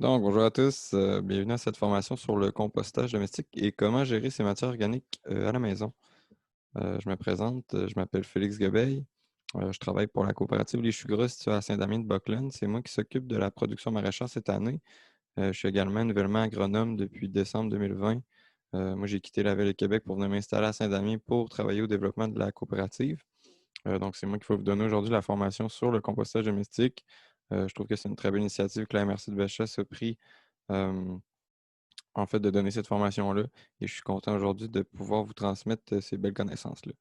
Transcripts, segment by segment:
Donc, bonjour à tous, bienvenue à cette formation sur le compostage domestique et comment gérer ces matières organiques à la maison. Je me présente, je m'appelle Félix Gobeil, je travaille pour la coopérative Les Chugras située à Saint-Damien-de-Buckland. C'est moi qui s'occupe de la production maraîchère cette année. Je suis également nouvellement agronome depuis décembre 2020. Moi, j'ai quitté la ville de Québec pour venir m'installer à Saint-Damien pour travailler au développement de la coopérative. Donc, c'est moi qui vais vous donner aujourd'hui la formation sur le compostage domestique. Je trouve que c'est une très belle initiative que la MRC de Bellechasse a pris euh, en fait, de donner cette formation-là. Et je suis content aujourd'hui de pouvoir vous transmettre ces belles connaissances-là.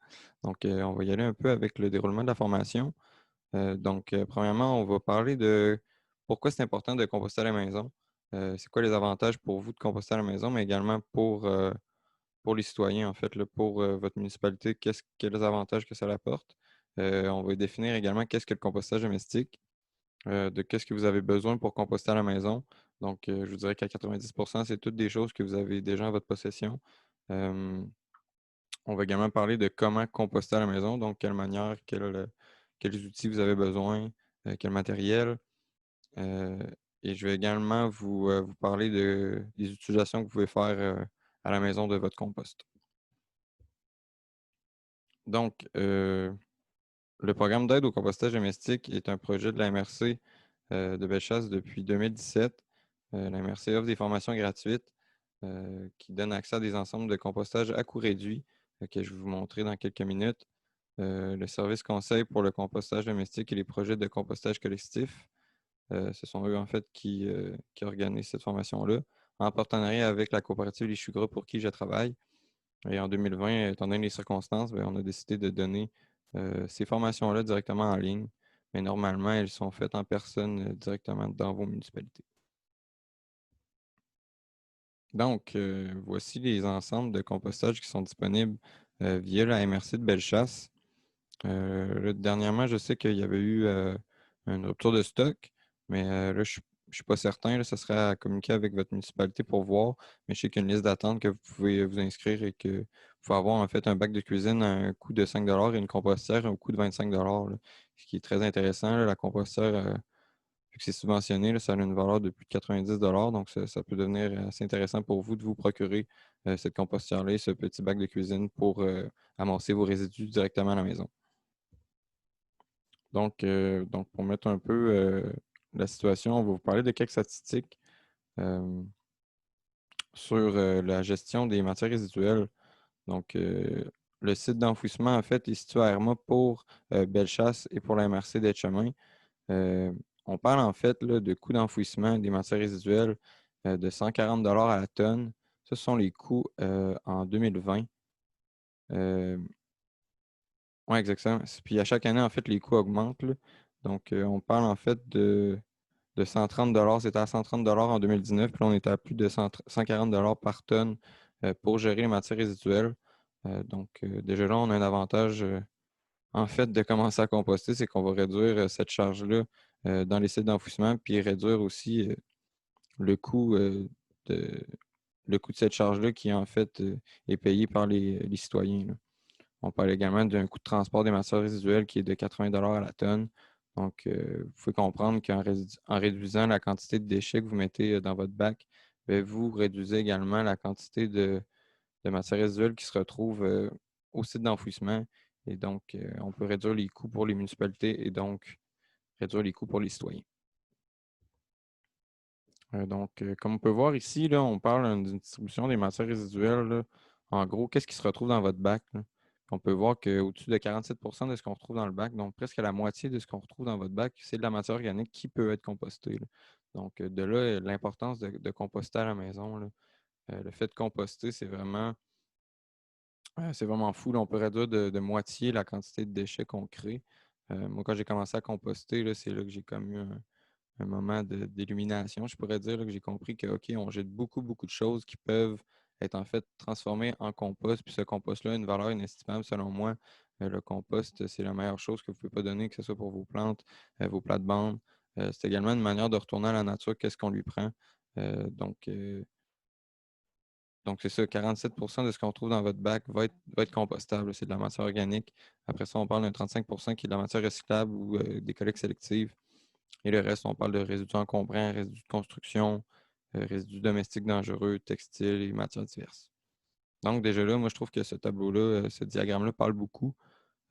Donc, on va y aller un peu avec le déroulement de la formation. Premièrement, on va parler de pourquoi c'est important de composter à la maison. C'est quoi les avantages pour vous de composter à la maison, mais également pour les citoyens, en fait, là, pour votre municipalité, quels avantages que ça apporte. On va définir également qu'est-ce que le compostage domestique, de qu'est-ce que vous avez besoin pour composter à la maison. Donc, je vous dirais qu'à 90 c'est toutes des choses que vous avez déjà en votre possession. Hem, on va également parler de comment composter à la maison, donc quelle manière, quels outils vous avez besoin, quel matériel. Heu et je vais également vous parler des utilisations que vous pouvez faire, à la maison de votre compost. Donc, le programme d'aide au compostage domestique est un projet de la MRC de Bellechasse depuis 2017. La MRC offre des formations gratuites qui donnent accès à des ensembles de compostage à coût réduit que je vais vous montrer dans quelques minutes. Le service conseil pour le compostage domestique et les projets de compostage collectif, ce sont eux en fait qui organisent cette formation-là en partenariat avec la coopérative Les Chugras pour qui je travaille. Et en 2020, étant donné les circonstances, ben, on a décidé de donner ces formations-là directement en ligne. Mais normalement, elles sont faites en personne directement dans vos municipalités. Donc, voici les ensembles de compostage qui sont disponibles via la MRC de Bellechasse. Là, dernièrement, je sais qu'il y avait eu une rupture de stock, mais là, je ne suis pas certain. Là, ça serait à communiquer avec votre municipalité pour voir. Mais je sais qu'il y a une liste d'attente que vous pouvez vous inscrire et que vous pouvez avoir en fait un bac de cuisine à un coût de 5 et une compostière à un coût de 25 là, ce qui est très intéressant. Là, la compostière, vu que c'est subventionné, là, ça a une valeur de plus de 90 donc ça peut devenir assez intéressant pour vous de vous procurer cette compostière-là et ce petit bac de cuisine pour amasser vos résidus directement à la maison. Donc pour mettre un peu la situation, on va vous parler de quelques statistiques euh, sur la gestion des matières résiduelles. Donc, le site d'enfouissement, en fait, est situé à Herma pour Bellechasse et pour la MRC d'Etchemin. Euh, on parle en fait là, de coûts d'enfouissement des matières résiduelles de 140 à la tonne. Ce sont les coûts en 2020. Oui, exactement. Puis à chaque année, en fait, les coûts augmentent, là. Donc, on parle en fait de 130 C'était à 130 en 2019, puis là, on était à plus de 140 par tonne pour gérer les matières résiduelles. Déjà là, on a un avantage, en fait, de commencer à composter, c'est qu'on va réduire cette charge-là dans les sites d'enfouissement, puis réduire aussi le coût, de, le coût de cette charge-là qui, en fait, est payé par les citoyens, là. On parle également d'un coût de transport des matières résiduelles qui est de 80 à la tonne. Donc, vous pouvez comprendre en réduisant la quantité de déchets que vous mettez dans votre bac, ben, vous réduisez également la quantité de matières résiduelles qui se retrouvent au site d'enfouissement. Et donc, on peut réduire les coûts pour les municipalités et donc réduire les coûts pour les citoyens. Comme on peut voir ici, là, on parle d'une distribution des matières résiduelles, là. En gros, qu'est-ce qui se retrouve dans votre bac, là? On peut voir qu'au-dessus de 47 de ce qu'on retrouve dans le bac, donc presque la moitié de ce qu'on retrouve dans votre bac, c'est de la matière organique qui peut être compostée, là. Donc, de là, l'importance de composter à la maison, là. Le fait de composter, c'est vraiment fou, là. On peut réduire de moitié la quantité de déchets qu'on crée. Moi, quand j'ai commencé à composter, là, c'est là que j'ai comme eu un moment d'illumination, je pourrais dire, là, que j'ai compris que, OK, on jette beaucoup, beaucoup de choses qui peuvent être en fait transformées en compost. Puis ce compost-là a une valeur inestimable selon moi. Le compost, c'est la meilleure chose que vous ne pouvez pas donner, que ce soit pour vos plantes, vos plates-bandes. C'est également une manière de retourner à la nature, qu'est-ce qu'on lui prend. Euh, donc, euh, donc, c'est ça, 47 de ce qu'on trouve dans votre bac va être compostable. C'est de la matière organique. Après ça, on parle d'un 35 qui est de la matière recyclable ou des collectes sélectives. Et le reste, on parle de résidus encombrants, résidus de construction, résidus domestiques dangereux, textiles et matières diverses. Donc, déjà là, moi, je trouve que ce tableau-là, ce diagramme-là parle beaucoup.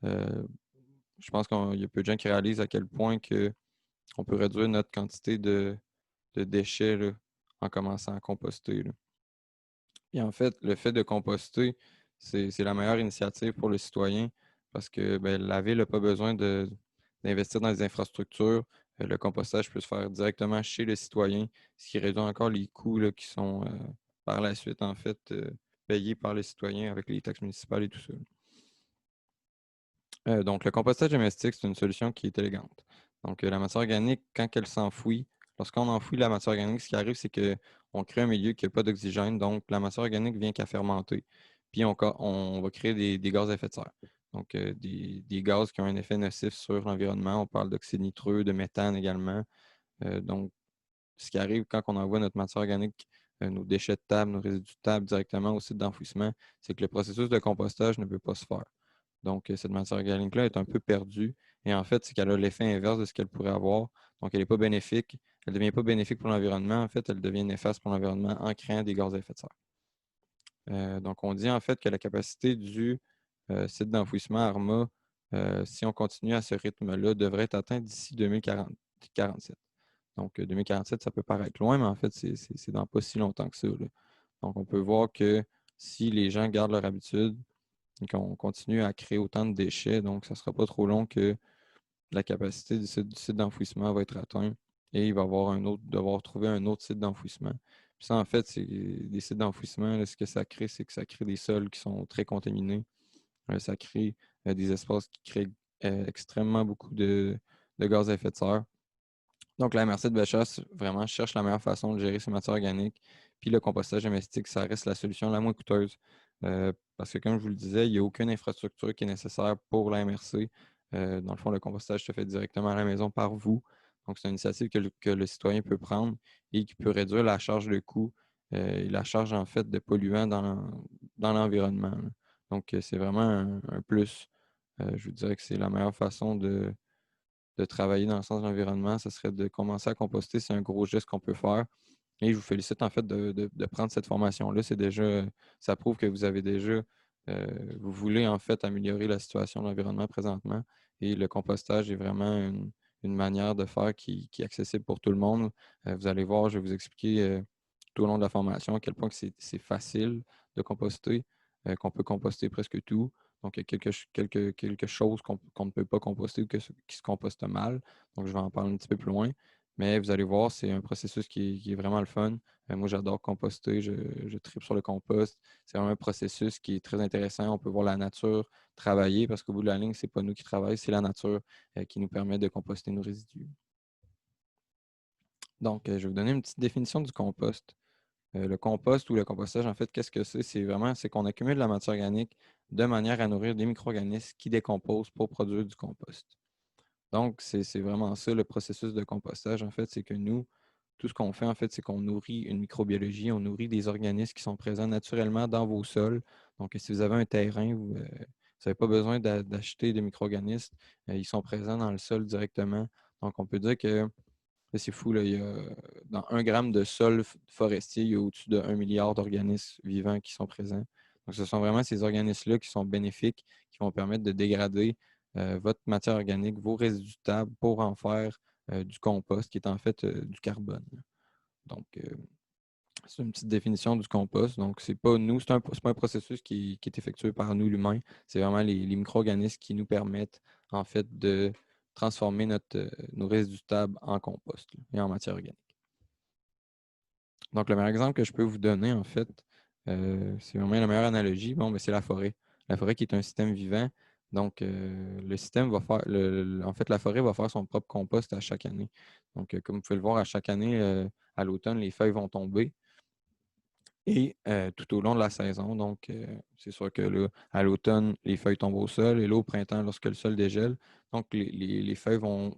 Euh, je pense qu'il y a peu de gens qui réalisent à quel point on peut réduire notre quantité de déchets là, en commençant à composter, là. Et en fait, le fait de composter, c'est la meilleure initiative pour le citoyen parce que ben, la ville n'a pas besoin d'investir dans des infrastructures. Le compostage peut se faire directement chez le citoyen, ce qui réduit encore les coûts là, qui sont par la suite, en fait, payés par les citoyens avec les taxes municipales et tout ça. Donc, le compostage domestique, c'est une solution qui est élégante. Donc, la matière organique, quand elle s'enfouit, lorsqu'on enfouit la matière organique, ce qui arrive, c'est qu'on crée un milieu qui n'a pas d'oxygène. Donc, la matière organique vient qu'à fermenter. Puis, on va créer des gaz à effet de serre. Donc, des gaz qui ont un effet nocif sur l'environnement. On parle d'oxyde nitreux, de méthane également. Donc, ce qui arrive quand on envoie notre matière organique, nos déchets de table, nos résidus de table directement au site d'enfouissement, c'est que le processus de compostage ne peut pas se faire. Donc, cette matière organique-là est un peu perdue. Et en fait, c'est qu'elle a l'effet inverse de ce qu'elle pourrait avoir. Donc, elle n'est pas bénéfique. Elle ne devient pas bénéfique pour l'environnement. En fait, elle devient néfaste pour l'environnement en créant des gaz à effet de serre. Donc, on dit en fait que la capacité du site d'enfouissement ARMA, si on continue à ce rythme-là, devrait être atteinte d'ici 2047. Donc, 2047, ça peut paraître loin, mais en fait, c'est dans pas si longtemps que ça, là. Donc, on peut voir que si les gens gardent leur habitude, et qu'on continue à créer autant de déchets, donc ça ne sera pas trop long que la capacité du site d'enfouissement va être atteinte et il va avoir devoir trouver un autre site d'enfouissement. Puis ça, en fait, c'est des sites d'enfouissement, là, ce que ça crée, c'est que ça crée des sols qui sont très contaminés. Ça crée des espaces qui créent extrêmement beaucoup de gaz à effet de serre. Donc, la MRC de Bellechasse vraiment cherche la meilleure façon de gérer ces matières organiques. Puis le compostage domestique, ça reste la solution la moins coûteuse. Parce que, comme je vous le disais, il n'y a aucune infrastructure qui est nécessaire pour la MRC. Dans le fond, le compostage se fait directement à la maison par vous. Donc, c'est une initiative que le citoyen peut prendre et qui peut réduire la charge de coût et la charge, en fait, de polluants dans l'environnement, là. Donc, c'est vraiment un plus. Je vous dirais que c'est la meilleure façon de travailler dans le sens de l'environnement, ce serait de commencer à composter. C'est un gros geste qu'on peut faire. Et je vous félicite en fait de prendre cette formation-là. C'est déjà, ça prouve que vous avez déjà, vous voulez en fait améliorer la situation de l'environnement présentement. Et le compostage est vraiment une manière de faire qui est accessible pour tout le monde. Vous allez voir, je vais vous expliquer tout au long de la formation à quel point que c'est facile de composter, qu'on peut composter presque tout. Donc, il y a quelque chose qu'on ne peut pas composter ou qui se composte mal. Donc, je vais en parler un petit peu plus loin. Mais vous allez voir, c'est un processus qui est vraiment le fun. Moi, j'adore composter, je tripe sur le compost. C'est vraiment un processus qui est très intéressant. On peut voir la nature travailler parce qu'au bout de la ligne, ce n'est pas nous qui travaillons, c'est la nature qui nous permet de composter nos résidus. Donc, je vais vous donner une petite définition du compost. Le compost ou le compostage, en fait, qu'est-ce que c'est? C'est qu'on accumule la matière organique de manière à nourrir des micro-organismes qui décomposent pour produire du compost. Donc, c'est vraiment ça le processus de compostage. En fait, c'est que nous, tout ce qu'on fait, en fait, c'est qu'on nourrit une microbiologie, on nourrit des organismes qui sont présents naturellement dans vos sols. Donc, si vous avez un terrain, vous n'avez pas besoin d'acheter des micro-organismes. Ils sont présents dans le sol directement. Donc, on peut dire que c'est fou, là, dans 1 gramme de sol forestier, il y a au-dessus de 1 milliard d'organismes vivants qui sont présents. Donc, ce sont vraiment ces organismes-là qui sont bénéfiques, qui vont permettre de dégrader votre matière organique, vos résidus de table pour en faire du compost, qui est en fait du carbone. Donc, c'est une petite définition du compost. Donc, c'est pas nous, c'est pas un processus qui est effectué par nous, l'humain. C'est vraiment les micro-organismes qui nous permettent, en fait, de transformer nos résidus de table en compost là, et en matière organique. Donc, le meilleur exemple que je peux vous donner, en fait, c'est vraiment la meilleure analogie. Bon, ben, c'est la forêt. La forêt qui est un système vivant. Donc, le système va faire, en fait, la forêt va faire son propre compost à chaque année. Donc, comme vous pouvez le voir, à chaque année, à l'automne, les feuilles vont tomber. Et tout au long de la saison, donc c'est sûr que là, à l'automne, les feuilles tombent au sol et là, au printemps, lorsque le sol dégèle, donc les feuilles vont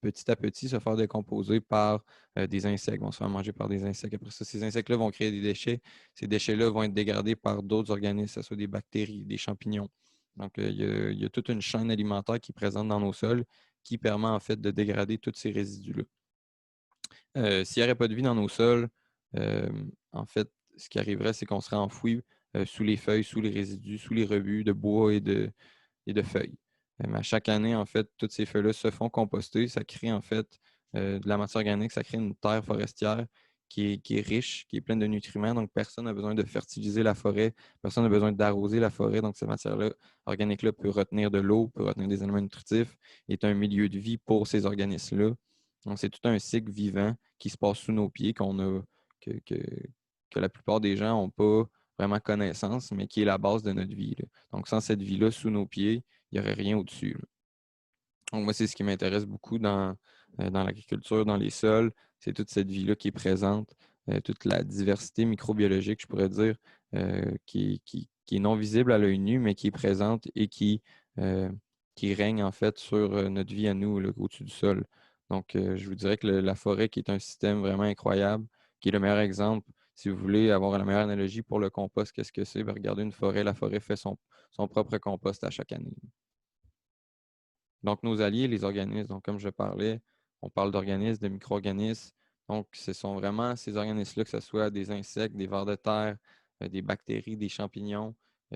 petit à petit se faire décomposer par des insectes, vont se faire manger par des insectes. Après ça, ces insectes-là vont créer des déchets. Ces déchets-là vont être dégradés par d'autres organismes, que ce soit des bactéries, des champignons. Donc, il y a toute une chaîne alimentaire qui est présente dans nos sols qui permet en fait de dégrader tous ces résidus-là. S'il n'y aurait pas de vie dans nos sols, en fait, ce qui arriverait, c'est qu'on serait enfoui sous les feuilles, sous les résidus, sous les rebuts de bois et de feuilles. Mais à chaque année, en fait, toutes ces feuilles-là se font composter. Ça crée en fait de la matière organique, ça crée une terre forestière qui est riche, qui est pleine de nutriments. Donc, personne n'a besoin de fertiliser la forêt, personne n'a besoin d'arroser la forêt. Donc, cette matière-là, organique-là peut retenir de l'eau, peut retenir des éléments nutritifs, est un milieu de vie pour ces organismes-là. Donc, c'est tout un cycle vivant qui se passe sous nos pieds, que la plupart des gens n'ont pas vraiment connaissance, mais qui est la base de notre vie, là. Donc, sans cette vie-là sous nos pieds, il n'y aurait rien au-dessus, là. Donc, moi, c'est ce qui m'intéresse beaucoup dans l'agriculture, dans les sols. C'est toute cette vie-là qui est présente, toute la diversité microbiologique, je pourrais dire, qui est non visible à l'œil nu, mais qui est présente et euh, qui règne en fait sur notre vie à nous, là, au-dessus du sol. Donc, je vous dirais que la forêt, qui est un système vraiment incroyable, qui est le meilleur exemple. Si vous voulez avoir la meilleure analogie pour le compost, qu'est-ce que c'est? Ben, regardez une forêt, la forêt fait son propre compost à chaque année. Donc, nos alliés, les organismes, donc comme je parlais, on parle d'organismes, de micro-organismes. Donc, ce sont vraiment ces organismes-là, que ce soit des insectes, des vers de terre, des bactéries, des champignons,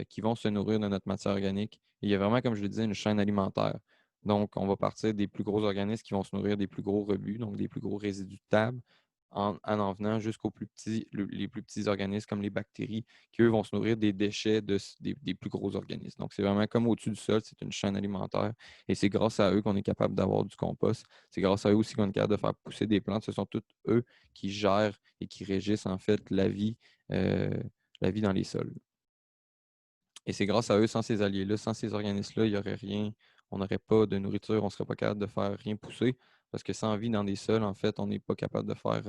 qui vont se nourrir de notre matière organique. Et il y a vraiment, comme je le disais, une chaîne alimentaire. Donc, on va partir des plus gros organismes qui vont se nourrir des plus gros rebuts, donc des plus gros résidus de table, en venant jusqu'aux plus petits, les plus petits organismes comme les bactéries, qui, eux, vont se nourrir des déchets des plus gros organismes. Donc, c'est vraiment comme au-dessus du sol, c'est une chaîne alimentaire. Et c'est grâce à eux qu'on est capable d'avoir du compost. C'est grâce à eux aussi qu'on est capable de faire pousser des plantes. Ce sont tous eux qui gèrent et qui régissent en fait euh, la vie dans les sols. Et c'est grâce à eux, sans ces alliés-là, sans ces organismes-là, il n'y aurait rien. On n'aurait pas de nourriture, on ne serait pas capable de faire rien pousser. Parce que sans vie dans des sols, en fait, on n'est pas capable de faire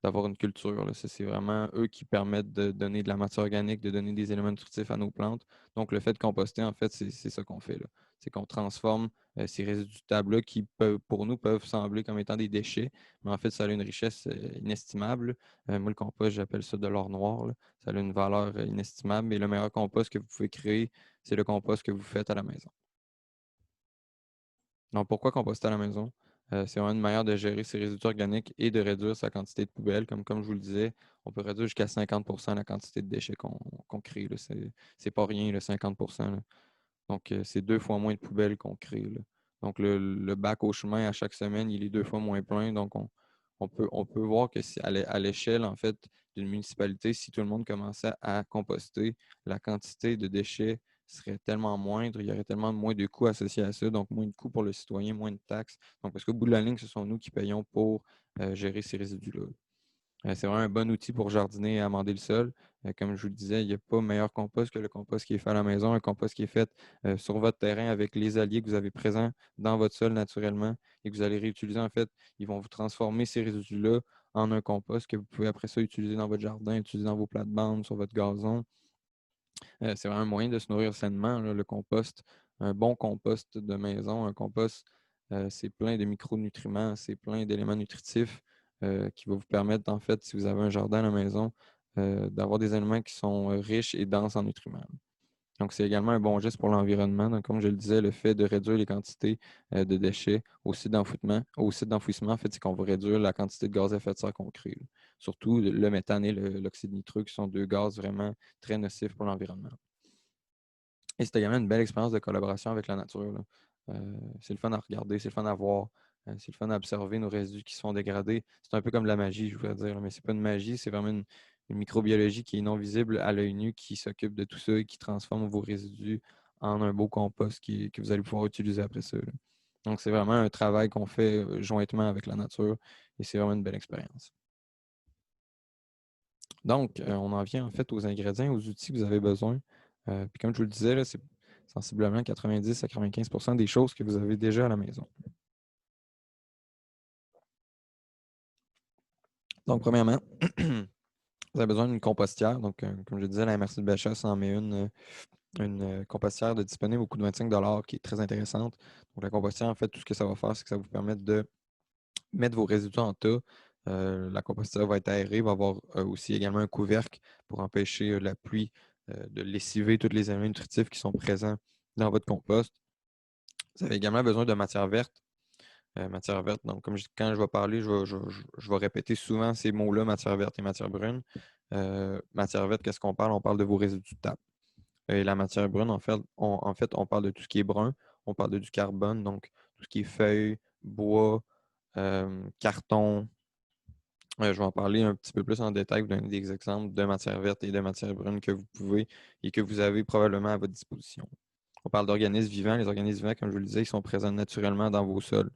d'avoir une culture, là. C'est vraiment eux qui permettent de donner de la matière organique, de donner des éléments nutritifs à nos plantes. Donc, le fait de composter, en fait, c'est ça qu'on fait, là. C'est qu'on transforme ces résidus de table-là qui, pour nous, peuvent sembler comme étant des déchets, mais en fait, ça a une richesse inestimable. Moi, le compost, j'appelle ça de l'or noir, là. Ça a une valeur inestimable. Et le meilleur compost que vous pouvez créer, c'est le compost que vous faites à la maison. Donc, pourquoi composter à la maison? C'est vraiment une manière de gérer ses résidus organiques et de réduire sa quantité de poubelles. Comme je vous le disais, on peut réduire jusqu'à 50% la quantité de déchets qu'on crée, là. C'est pas rien, le 50%, là. Donc, c'est 2 fois moins de poubelles qu'on crée, là. Donc, le bac au chemin à chaque semaine, il est 2 fois moins plein. Donc, on peut voir que si à l'échelle, en fait, d'une municipalité, si tout le monde commençait à composter, la quantité de déchets serait tellement moindre, il y aurait tellement moins de coûts associés à ça, donc moins de coûts pour le citoyen, moins de taxes. Donc, parce qu'au bout de la ligne, ce sont nous qui payons pour gérer ces résidus-là. C'est vraiment un bon outil pour jardiner et amender le sol. Comme je vous le disais, il n'y a pas meilleur compost que le compost qui est fait à la maison, un compost qui est fait sur votre terrain avec les alliés que vous avez présents dans votre sol naturellement et que vous allez réutiliser. En fait, ils vont vous transformer ces résidus-là en un compost que vous pouvez après ça utiliser dans votre jardin, utiliser dans vos plates-bandes, sur votre gazon. C'est vraiment un moyen de se nourrir sainement, là, le compost. Un bon compost de maison, un compost, c'est plein de micronutriments, c'est plein d'éléments nutritifs qui vont vous permettre, en fait, si vous avez un jardin à la maison, d'avoir des aliments qui sont riches et denses en nutriments. Donc, c'est également un bon geste pour l'environnement. Donc, comme je le disais, le fait de réduire les quantités de déchets au site d'enfouissement, en fait, c'est qu'on va réduire la quantité de gaz à effet de serre qu'on crée, là. Surtout le méthane et l'oxyde nitreux, qui sont deux gaz vraiment très nocifs pour l'environnement. Et c'était également une belle expérience de collaboration avec la nature, là. C'est le fun à regarder, c'est le fun à voir, c'est le fun à observer nos résidus qui se font dégrader. C'est un peu comme de la magie, je voudrais dire, là, mais c'est pas une magie, c'est vraiment une microbiologie qui est non visible à l'œil nu, qui s'occupe de tout ça et qui transforme vos résidus en un beau compost que vous allez pouvoir utiliser après ça, là. Donc, c'est vraiment un travail qu'on fait jointement avec la nature et c'est vraiment une belle expérience. Donc, on en vient en fait aux ingrédients, aux outils que vous avez besoin. Puis comme je vous le disais, là, c'est sensiblement 90 à 95% des choses que vous avez déjà à la maison. Donc, premièrement, vous avez besoin d'une compostière. Donc, comme je disais, la MRC de Bellechasse en met une compostière de disponible au coût de 25 qui est très intéressante. Donc, la compostière, en fait, tout ce que ça va faire, c'est que ça va vous permettre de mettre vos résidus en tas. La compostière va être aérée, va avoir aussi également un couvercle pour empêcher la pluie de lessiver tous les éléments nutritifs qui sont présents dans votre compost. Vous avez également besoin de matière verte. Matière verte, donc quand je vais parler, je vais répéter souvent ces mots-là, matière verte et matière brune. Matière verte, qu'est-ce qu'on parle? On parle de vos résidus de table. Et la matière brune, en fait, on parle de tout ce qui est brun. On parle de du carbone, donc tout ce qui est feuilles, bois, carton. Je vais en parler un petit peu plus en détail, vous donner des exemples de matière verte et de matière brune que vous pouvez et que vous avez probablement à votre disposition. On parle d'organismes vivants. Les organismes vivants, comme je vous le disais, ils sont présents naturellement dans vos sols.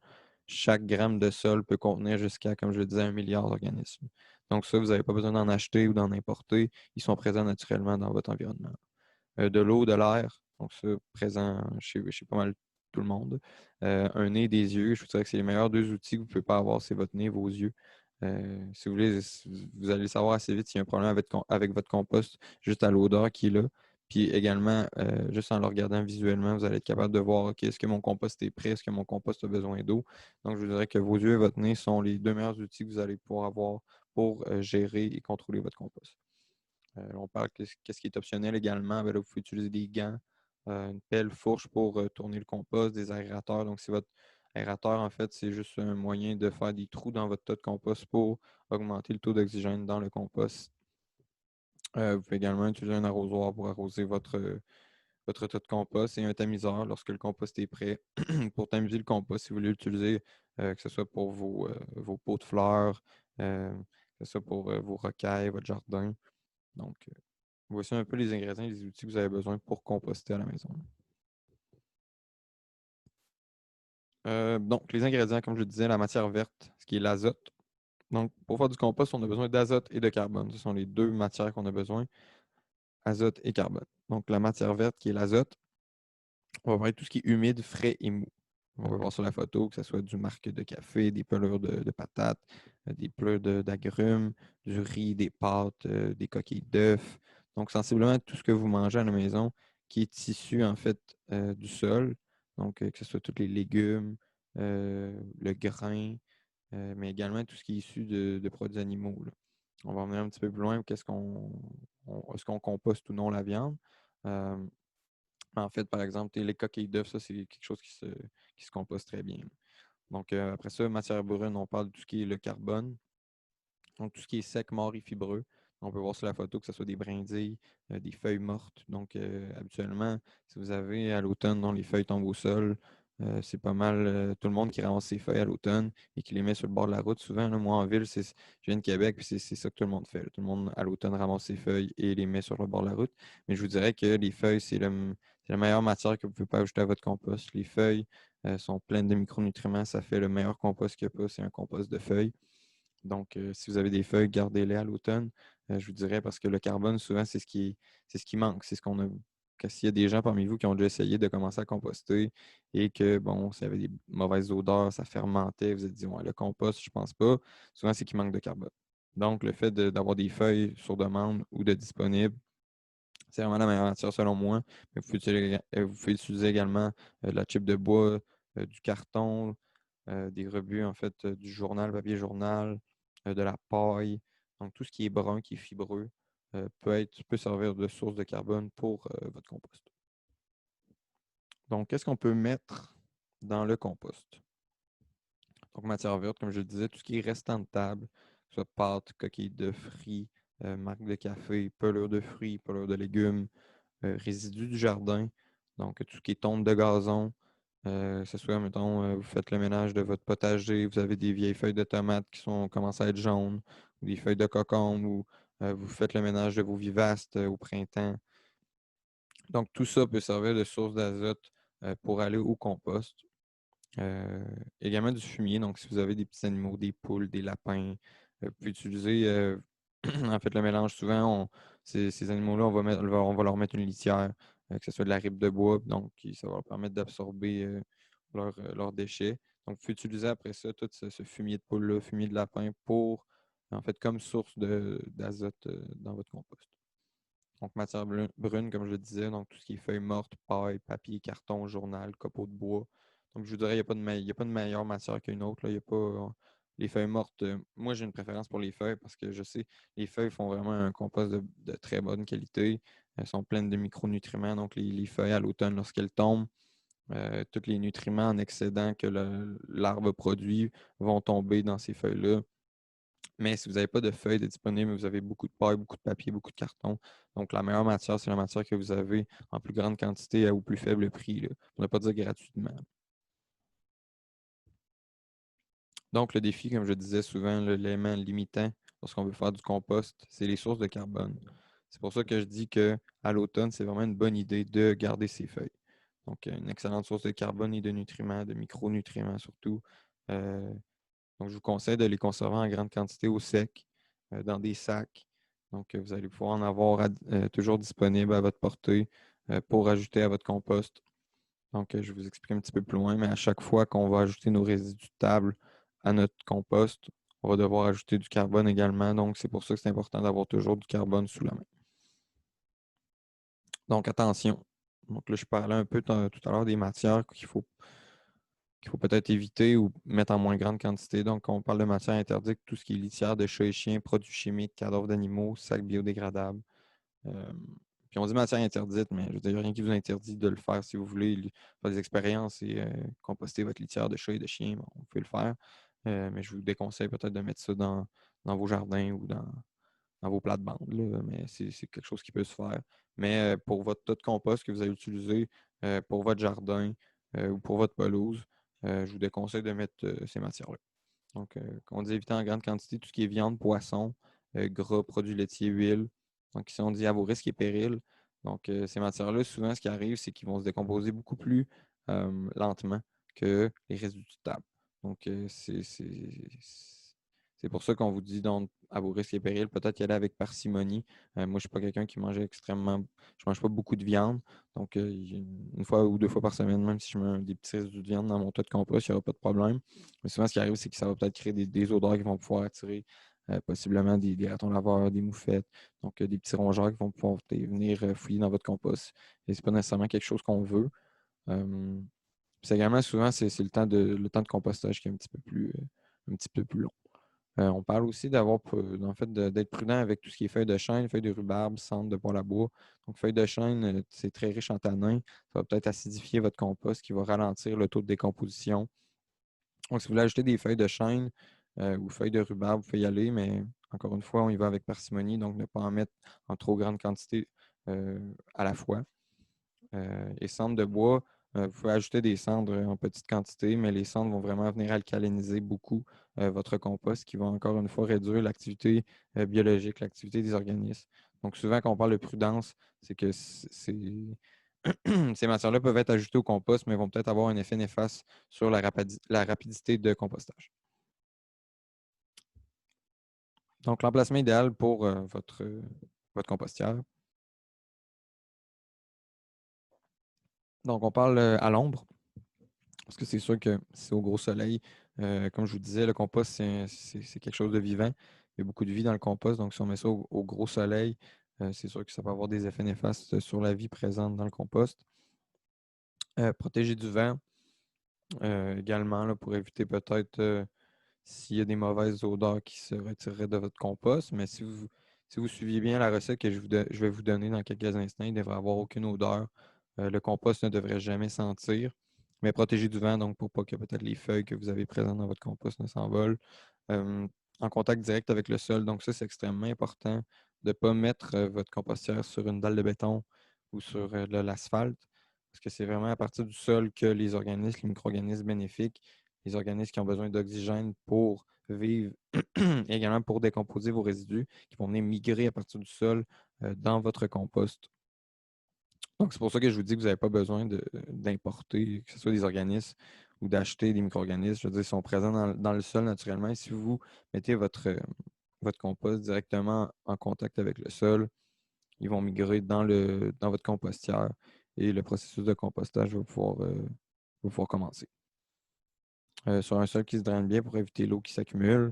Chaque gramme de sol peut contenir jusqu'à, comme je le disais, 1 milliard d'organismes. Donc ça, vous n'avez pas besoin d'en acheter ou d'en importer. Ils sont présents naturellement dans votre environnement. De l'eau, de l'air, donc ça, présent chez pas mal tout le monde. Un nez, des yeux, je vous dirais que c'est les meilleurs deux outils que vous ne pouvez pas avoir, c'est votre nez, vos yeux. Si vous voulez, vous allez savoir assez vite s'il y a un problème avec votre compost, juste à l'odeur qui est là. Puis également, juste en le regardant visuellement, vous allez être capable de voir, OK, est-ce que mon compost est prêt, est-ce que mon compost a besoin d'eau. Donc, je vous dirais que vos yeux et votre nez sont les deux meilleurs outils que vous allez pouvoir avoir pour gérer et contrôler votre compost. On parle qu'est-ce qui est optionnel également. Ben là, vous pouvez utiliser des gants, une pelle, fourche pour tourner le compost, des aérateurs. Donc, si votre aérateur, en fait, c'est juste un moyen de faire des trous dans votre tas de compost pour augmenter le taux d'oxygène dans le compost. Vous pouvez également utiliser un arrosoir pour arroser votre tas de compost et un tamiseur lorsque le compost est prêt pour tamiser le compost si vous voulez l'utiliser, que ce soit pour vos pots de fleurs, que ce soit pour vos rocailles, votre jardin. Donc, voici un peu les ingrédients et les outils que vous avez besoin pour composter à la maison. Donc, les ingrédients, comme je le disais, la matière verte, ce qui est l'azote. Donc, pour faire du compost, on a besoin d'azote et de carbone. Ce sont les deux matières qu'on a besoin, azote et carbone. Donc, la matière verte, qui est l'azote, on va parler de tout ce qui est humide, frais et mou. On va voir sur la photo que ce soit du marc de café, des pelures de patates, des pelures d'agrumes, du riz, des pâtes, des coquilles d'œufs. Donc, sensiblement tout ce que vous mangez à la maison qui est issu en fait du sol. Donc, que ce soit tous les légumes, le grain, mais également tout ce qui est issu de produits animaux, là. On va revenir un petit peu plus loin. Est-ce qu'on composte ou non la viande? Euh, En fait, par exemple, les coquilles d'œufs, ça, c'est quelque chose qui se compose très bien. Donc, après ça, matière brune, on parle de tout ce qui est le carbone. Donc, tout ce qui est sec, mort et fibreux. On peut voir sur la photo que ce soit des brindilles, des feuilles mortes. Donc, habituellement, si vous avez à l'automne, dont les feuilles tombent au sol, c'est pas mal tout le monde qui ramasse ses feuilles à l'automne et qui les met sur le bord de la route. Souvent, là, moi, en ville, je viens de Québec, puis c'est ça que tout le monde fait, là. Tout le monde, à l'automne, ramasse ses feuilles et les met sur le bord de la route. Mais je vous dirais que les feuilles, c'est la meilleure matière que vous ne pouvez pas ajouter à votre compost. Les feuilles sont pleines de micronutriments. Ça fait le meilleur compost qu'il n'y a pas. C'est un compost de feuilles. Donc, si vous avez des feuilles, gardez-les à l'automne. Je vous dirais parce que le carbone, souvent, c'est ce qui manque. C'est ce qu'on a. S'il y a des gens parmi vous qui ont déjà essayé de commencer à composter et que, bon, s'il y avait des mauvaises odeurs, ça fermentait, vous êtes dit, ouais, le compost, je pense pas. Souvent, c'est qu'il manque de carbone. Donc, le fait d'avoir des feuilles sur demande ou de disponibles, c'est vraiment la meilleure matière selon moi. Mais vous pouvez utiliser également de la chip de bois, du carton, des rebuts, en fait, du journal, papier journal, de la paille. Donc, tout ce qui est brun, qui est fibreux, peut servir de source de carbone pour votre compost. Donc, qu'est-ce qu'on peut mettre dans le compost? Donc, matière verte, comme je le disais, tout ce qui est restant de table, que ce soit pâtes, coquilles de fruits, marc de café, pelures de fruits, pelures de légumes, résidus du jardin, donc tout ce qui est tonte de gazon, que ce soit, mettons, vous faites le ménage de votre potager, vous avez des vieilles feuilles de tomates qui commencent à être jaunes, ou des feuilles de cocombe, ou vous faites le ménage de vos vivastes au printemps. Donc, tout ça peut servir de source d'azote pour aller au compost. Euh, Également du fumier, donc si vous avez des petits animaux, des poules, des lapins, vous pouvez utiliser en fait le mélange. Souvent, ces animaux-là, on va leur mettre une litière, que ce soit de la ripe de bois, donc ça va leur permettre d'absorber leurs déchets. Donc, vous pouvez utiliser après ça tout ce fumier de poule-là, fumier de lapin pour, en fait, comme source d'azote dans votre compost. Donc, matière brune, comme je le disais, donc tout ce qui est feuilles mortes, paille, papier, carton, journal, copeaux de bois. Donc, je vous dirais, il n'y a pas de meilleure matière qu'une autre, là. Il y a pas, les feuilles mortes, moi, j'ai une préférence pour les feuilles parce que je sais, les feuilles font vraiment un compost de très bonne qualité. Elles sont pleines de micronutriments. Donc, les feuilles à l'automne, lorsqu'elles tombent, tous les nutriments en excédent que l'arbre produit vont tomber dans ces feuilles-là. Mais si vous n'avez pas de feuilles de disponibles, vous avez beaucoup de paille, beaucoup de papier, beaucoup de carton. Donc, la meilleure matière, c'est la matière que vous avez en plus grande quantité au plus faible prix, là, pour ne pas dire gratuitement. Donc, le défi, comme je disais souvent, l'élément limitant lorsqu'on veut faire du compost, c'est les sources de carbone. C'est pour ça que je dis qu'à l'automne, c'est vraiment une bonne idée de garder ces feuilles. Donc, une excellente source de carbone et de nutriments, de micronutriments surtout. Euh, donc, je vous conseille de les conserver en grande quantité au sec, dans des sacs. Donc, vous allez pouvoir en avoir toujours disponible à votre portée pour ajouter à votre compost. Donc, je vous explique un petit peu plus loin, mais à chaque fois qu'on va ajouter nos résidus de table à notre compost, on va devoir ajouter du carbone également. Donc, c'est pour ça que c'est important d'avoir toujours du carbone sous la main. Donc, attention. Donc, là, je parlais un peu tout à l'heure des matières qu'il faut peut-être éviter ou mettre en moins grande quantité. Donc, on parle de matières interdites, tout ce qui est litière de chats et chiens, produits chimiques, cadavres d'animaux, sacs biodégradables. Euh, Puis on dit matière interdite, mais je veux dire, il n'y a rien qui vous interdit de le faire si vous voulez faire des expériences et composter votre litière de chat et de chien. Bon, vous pouvez le faire. Mais je vous déconseille peut-être de mettre ça dans vos jardins ou dans vos plates-bandes, là, mais c'est quelque chose qui peut se faire. Mais pour votre tas de compost que vous allez utiliser pour votre jardin ou pour votre pelouse, je vous déconseille de mettre ces matières-là. Donc, on dit éviter en grande quantité tout ce qui est viande, poisson, gras, produits laitiers, huile. Donc, ici, on dit à vos risques et périls. Donc, ces matières-là, souvent, ce qui arrive, c'est qu'ils vont se décomposer beaucoup plus lentement que les résidus de table. Donc, c'est pour ça qu'on vous dit donc à vos risques et périls, peut-être y aller avec parcimonie. Moi, je ne suis pas quelqu'un qui mange extrêmement. Je mange pas beaucoup de viande. Donc, une fois ou deux fois par semaine, même si je mets des petits résidus de viande dans mon tas de compost, il n'y aura pas de problème. Mais souvent, ce qui arrive, c'est que ça va peut-être créer des odeurs qui vont pouvoir attirer possiblement des ratons laveurs, des moufettes, donc des petits rongeurs qui vont pouvoir venir fouiller dans votre compost. Et ce n'est pas nécessairement quelque chose qu'on veut. Euh, Puis également, souvent, c'est le temps de compostage qui est un petit peu plus long. On parle aussi en fait, d'être prudent avec tout ce qui est feuilles de chêne, feuilles de rhubarbe, cendre de poêle à bois. Donc, feuilles de chêne, c'est très riche en tanins. Ça va peut-être acidifier votre compost, qui va ralentir le taux de décomposition. Donc, si vous voulez ajouter des feuilles de chêne ou feuilles de rhubarbe, vous pouvez y aller, mais encore une fois, on y va avec parcimonie, donc ne pas en mettre en trop grande quantité à la fois. Et cendres de bois, vous pouvez ajouter des cendres en petite quantité, mais les cendres vont vraiment venir alcaliniser beaucoup votre compost, qui va encore une fois réduire l'activité biologique, l'activité des organismes. Donc, souvent, quand on parle de prudence, c'est que ces matières-là peuvent être ajoutées au compost, mais vont peut-être avoir un effet néfaste sur la rapidité de compostage. Donc, l'emplacement idéal pour votre compostière. Donc, on parle à l'ombre, parce que c'est sûr que c'est au gros soleil. Comme je vous disais, le compost, c'est quelque chose de vivant. Il y a beaucoup de vie dans le compost. Donc, si on met ça au gros soleil, c'est sûr que ça peut avoir des effets néfastes sur la vie présente dans le compost. Protéger du vent également là, pour éviter peut-être s'il y a des mauvaises odeurs qui se retireraient de votre compost. Mais si vous suiviez bien la recette que je vais vous donner dans quelques instants, il ne devrait avoir aucune odeur. Le compost ne devrait jamais sentir. Mais protéger du vent, donc pour pas que peut-être les feuilles que vous avez présentes dans votre compost ne s'envolent. Euh, En contact direct avec le sol. Donc ça, c'est extrêmement important de ne pas mettre votre compostière sur une dalle de béton ou sur de l'asphalte. Parce que c'est vraiment à partir du sol que les organismes, les micro-organismes bénéfiques, les organismes qui ont besoin d'oxygène pour vivre et également pour décomposer vos résidus, qui vont venir migrer à partir du sol dans votre compost. Donc, c'est pour ça que je vous dis que vous n'avez pas besoin d'importer, que ce soit des organismes ou d'acheter des micro-organismes. Je veux dire, ils sont présents dans le sol naturellement. Et si vous mettez votre compost directement en contact avec le sol, ils vont migrer dans votre compostière et le processus de compostage va pouvoir commencer. Sur un sol qui se draine bien pour éviter l'eau qui s'accumule.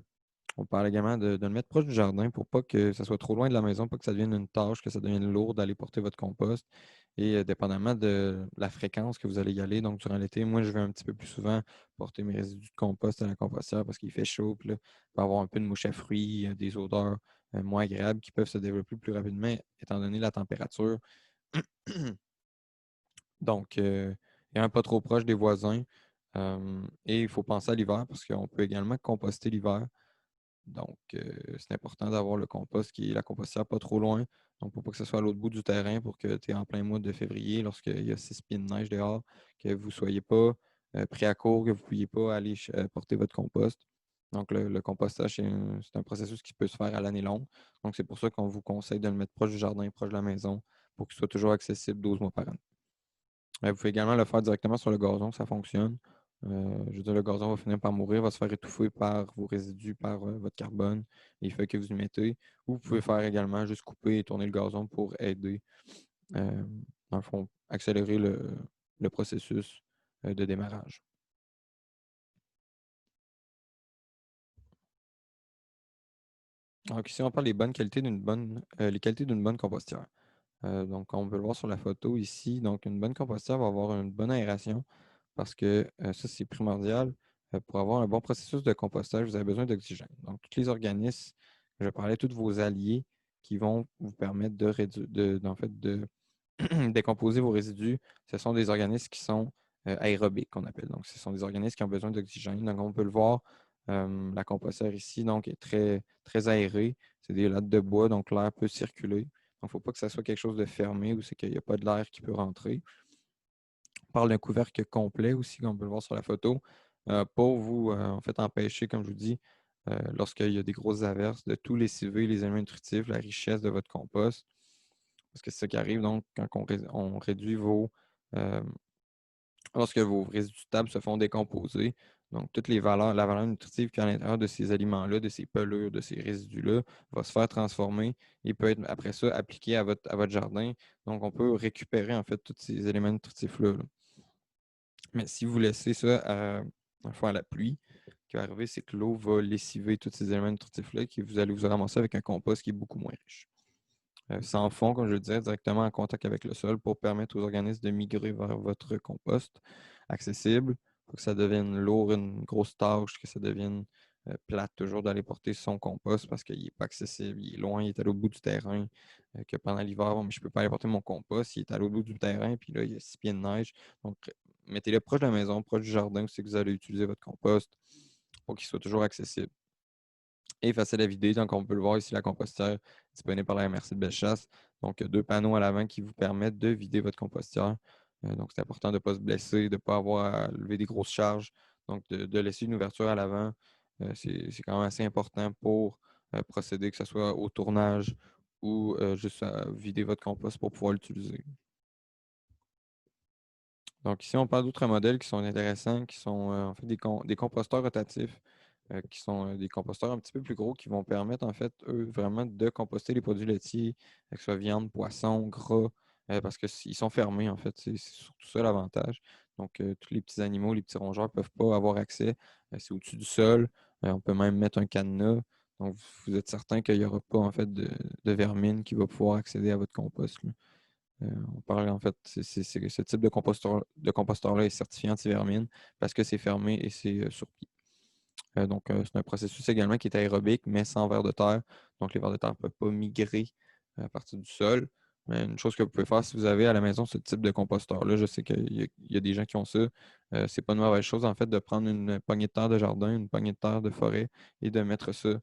On parle également de le mettre proche du jardin pour pas que ça soit trop loin de la maison, pas que ça devienne une tâche, que ça devienne lourd d'aller porter votre compost. Et dépendamment de la fréquence que vous allez y aller, donc durant l'été, moi, je vais un petit peu plus souvent porter mes résidus de compost à la compostière parce qu'il fait chaud, puis là, il peut y avoir un peu de mouche à fruits, des odeurs moins agréables qui peuvent se développer plus rapidement étant donné la température. Donc, et pas trop proche des voisins. Et il faut penser à l'hiver parce qu'on peut également composter l'hiver. Donc, c'est important d'avoir le compost qui est la compostière pas trop loin. Donc, pour pas que ce soit à l'autre bout du terrain, pour que tu es en plein mois de février, lorsqu'il y a 6 pieds de neige dehors, que vous ne soyez pas pris à court, que vous ne pouviez pas aller porter votre compost. Donc, le compostage, c'est un processus qui peut se faire à l'année longue. Donc, c'est pour ça qu'on vous conseille de le mettre proche du jardin, proche de la maison, pour qu'il soit toujours accessible 12 mois par an. Vous pouvez également le faire directement sur le gazon, ça fonctionne. Je veux dire, le gazon va finir par mourir, va se faire étouffer par vos résidus, par votre carbone, les feuilles que vous y mettez. Ou vous pouvez faire également juste couper et tourner le gazon pour aider, euh, dans le fond, accélérer le processus de démarrage. Donc, ici, on parle des bonnes qualités les qualités d'une bonne compostière. Donc, on peut le voir sur la photo ici. Donc, une bonne compostière va avoir une bonne aération parce que ça, c'est primordial. Pour avoir un bon processus de compostage, vous avez besoin d'oxygène. Donc, tous les organismes, je parlais, tous vos alliés qui vont vous permettre de réduire, en fait, de décomposer vos résidus, ce sont des organismes qui sont aérobiques, qu'on appelle. Donc, ce sont des organismes qui ont besoin d'oxygène. Donc, on peut le voir, la compostière ici, donc, est très, très aérée. C'est des lattes de bois, donc l'air peut circuler. Donc, il ne faut pas que ça soit quelque chose de fermé ou c'est qu'il n'y a pas de l'air qui peut rentrer. On parle d'un couvercle complet aussi, comme on peut le voir sur la photo, pour vous en fait empêcher, comme je vous dis, lorsqu'il y a des grosses averses, de tout lessiver les éléments nutritifs, la richesse de votre compost. Parce que c'est ça qui arrive donc quand on réduit euh, lorsque vos résidus de table se font décomposer. Donc, toutes les valeurs, la valeur nutritive qu'il y a à l'intérieur de ces aliments-là, de ces pelures, de ces résidus-là, va se faire transformer et peut être après ça appliqué à votre jardin. Donc, on peut récupérer en fait tous ces éléments nutritifs-là. Là. Mais si vous laissez ça à la pluie, ce qui va arriver, c'est que l'eau va lessiver tous ces éléments nutritifs-là et vous allez vous ramasser avec un compost qui est beaucoup moins riche. Sans fond, comme je le disais, directement en contact avec le sol pour permettre aux organismes de migrer vers votre compost accessible. Pour que ça devienne lourd, une grosse tâche, que ça devienne plate toujours d'aller porter son compost parce qu'il n'est pas accessible, il est loin, il est à l'autre bout du terrain. Que pendant l'hiver, bon, mais je ne peux pas aller porter mon compost, il est à l'autre bout du terrain, puis là, il y a 6 pieds de neige. Donc, mettez-le proche de la maison, proche du jardin où c'est que vous allez utiliser votre compost pour qu'il soit toujours accessible et facile à vider. Donc, on peut le voir ici, la compostière disponible par la MRC de Bellechasse. Donc, deux panneaux à l'avant qui vous permettent de vider votre compostière. Donc, c'est important de ne pas se blesser, de ne pas avoir à lever des grosses charges. Donc, de laisser une ouverture à l'avant, c'est quand même assez important pour procéder, que ce soit au tournage ou juste à vider votre compost pour pouvoir l'utiliser. Donc ici, on parle d'autres modèles qui sont intéressants, qui sont en fait des composteurs rotatifs, qui sont des composteurs un petit peu plus gros qui vont permettre en fait, eux, vraiment de composter les produits laitiers, que ce soit viande, poisson, gras, parce qu'ils sont fermés en fait. C'est surtout ça l'avantage. Donc, tous les petits animaux, les petits rongeurs ne peuvent pas avoir accès. C'est au-dessus du sol. On peut même mettre un cadenas. Donc, vous êtes certain qu'il n'y aura pas en fait de vermine qui va pouvoir accéder à votre compost. Là. On parle en fait, ce type de composteur-là est certifié anti-vermine parce que c'est fermé et c'est sur pied. Donc, c'est un processus également qui est aérobique, mais sans vers de terre. Donc, les vers de terre ne peuvent pas migrer à partir du sol. Mais une chose que vous pouvez faire si vous avez à la maison ce type de composteur-là, je sais qu'il y a des gens qui ont ça. C'est pas une mauvaise chose, en fait, de prendre une poignée de terre de jardin, une poignée de terre de forêt et de mettre ça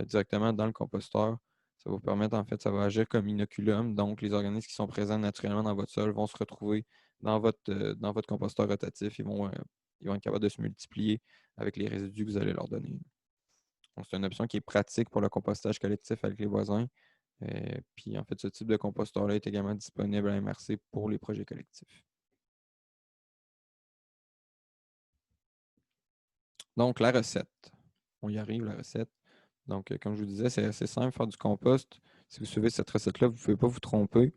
directement dans le composteur. Ça va vous permettre, en fait, ça va agir comme inoculum. Donc, les organismes qui sont présents naturellement dans votre sol vont se retrouver dans votre composteur rotatif. Ils vont être capables de se multiplier avec les résidus que vous allez leur donner. Donc, c'est une option qui est pratique pour le compostage collectif avec les voisins. Puis, en fait, ce type de composteur-là est également disponible à MRC pour les projets collectifs. Donc, la recette. On y arrive, la recette. Donc, comme je vous disais, c'est assez simple, faire du compost. Si vous suivez cette recette-là, vous ne pouvez pas vous tromper.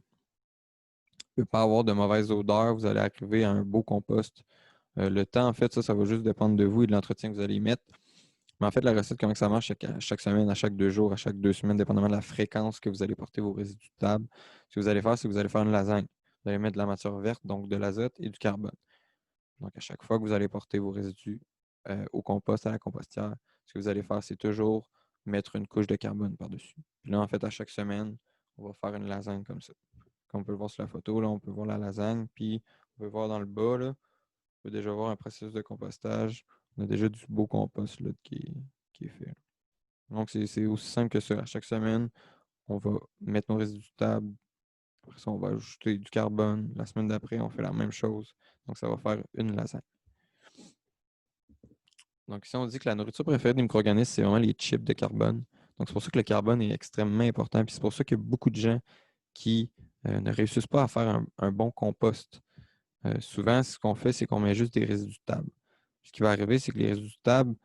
Il ne peut pas avoir de mauvaise odeur. Vous allez arriver à un beau compost. Le temps, en fait, ça va juste dépendre de vous et de l'entretien que vous allez y mettre. Mais en fait, la recette, comment ça marche, c'est qu'à chaque semaine, à chaque 2 jours, à chaque 2 semaines, dépendamment de la fréquence que vous allez porter vos résidus de table, ce que vous allez faire, c'est que vous allez faire une lasagne. Vous allez mettre de la matière verte, donc de l'azote et du carbone. Donc, à chaque fois que vous allez porter vos résidus au compost, à la compostière, ce que vous allez faire, c'est toujours mettre une couche de carbone par-dessus. Puis là, en fait, à chaque semaine, on va faire une lasagne comme ça. Comme on peut le voir sur la photo, là, on peut voir la lasagne, puis on peut voir dans le bas, là, peut déjà voir un processus de compostage. On a déjà du beau compost là, qui est fait, là. Donc, c'est aussi simple que ça. À chaque semaine, on va mettre nos résidus de table. Après ça, on va ajouter du carbone. La semaine d'après, on fait la même chose. Donc, ça va faire une lasagne. Donc, ici, on dit que la nourriture préférée des micro-organismes, c'est vraiment les chips de carbone. Donc, c'est pour ça que le carbone est extrêmement important. Puis c'est pour ça qu'il y a beaucoup de gens qui ne réussissent pas à faire un bon compost. Souvent, ce qu'on fait, c'est qu'on met juste des résidus de table. Ce qui va arriver, c'est que les résidus de table,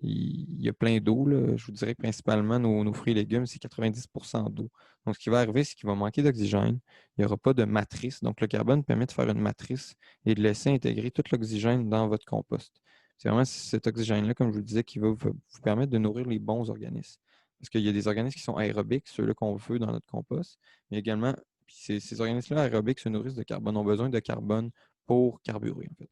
il y a plein d'eau, là. Je vous dirais que principalement, nos fruits et légumes, c'est 90% d'eau. Donc, ce qui va arriver, c'est qu'il va manquer d'oxygène. Il n'y aura pas de matrice. Donc, le carbone permet de faire une matrice et de laisser intégrer tout l'oxygène dans votre compost. C'est vraiment cet oxygène-là, comme je vous le disais, qui va vous permettre de nourrir les bons organismes. Parce qu'il y a des organismes qui sont aérobiques, ceux-là qu'on veut dans notre compost, mais également, ces organismes-là aérobiques se nourrissent de carbone, ont besoin de carbone pour carburer, en fait.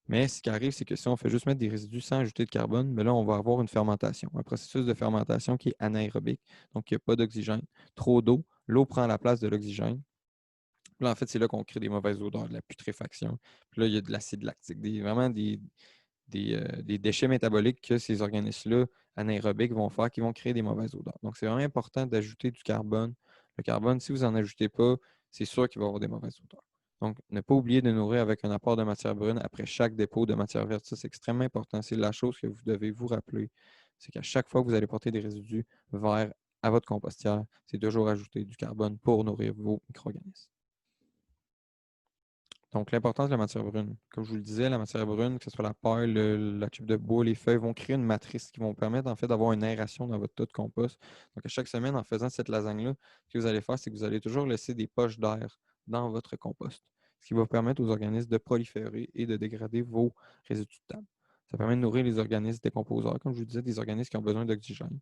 Mais ce qui arrive, c'est que si on fait juste mettre des résidus sans ajouter de carbone, ben là, on va avoir une fermentation, un processus de fermentation qui est anaérobique, donc il n'y a pas d'oxygène, trop d'eau, l'eau prend la place de l'oxygène. Là, en fait, c'est là qu'on crée des mauvaises odeurs, de la putréfaction. Puis là, il y a de l'acide lactique, vraiment des déchets métaboliques que ces organismes-là anaérobiques vont faire qui vont créer des mauvaises odeurs. Donc, c'est vraiment important d'ajouter du carbone. Le carbone, si vous n'en ajoutez pas, c'est sûr qu'il va y avoir des mauvaises odeurs. Donc, ne pas oublier de nourrir avec un apport de matière brune après chaque dépôt de matière verte. Ça, c'est extrêmement important. C'est la chose que vous devez vous rappeler. C'est qu'à chaque fois que vous allez porter des résidus verts à votre compostière, c'est toujours ajouter du carbone pour nourrir vos micro-organismes. Donc, l'importance de la matière brune. Comme je vous le disais, la matière brune, que ce soit la paille, la tube de bois, les feuilles, vont créer une matrice qui vont permettre en fait d'avoir une aération dans votre tas de compost. Donc, à chaque semaine, en faisant cette lasagne-là, ce que vous allez faire, c'est que vous allez toujours laisser des poches d'air dans votre compost, ce qui va permettre aux organismes de proliférer et de dégrader vos résidus de table. Ça permet de nourrir les organismes décomposeurs, comme je vous disais, des organismes qui ont besoin d'oxygène.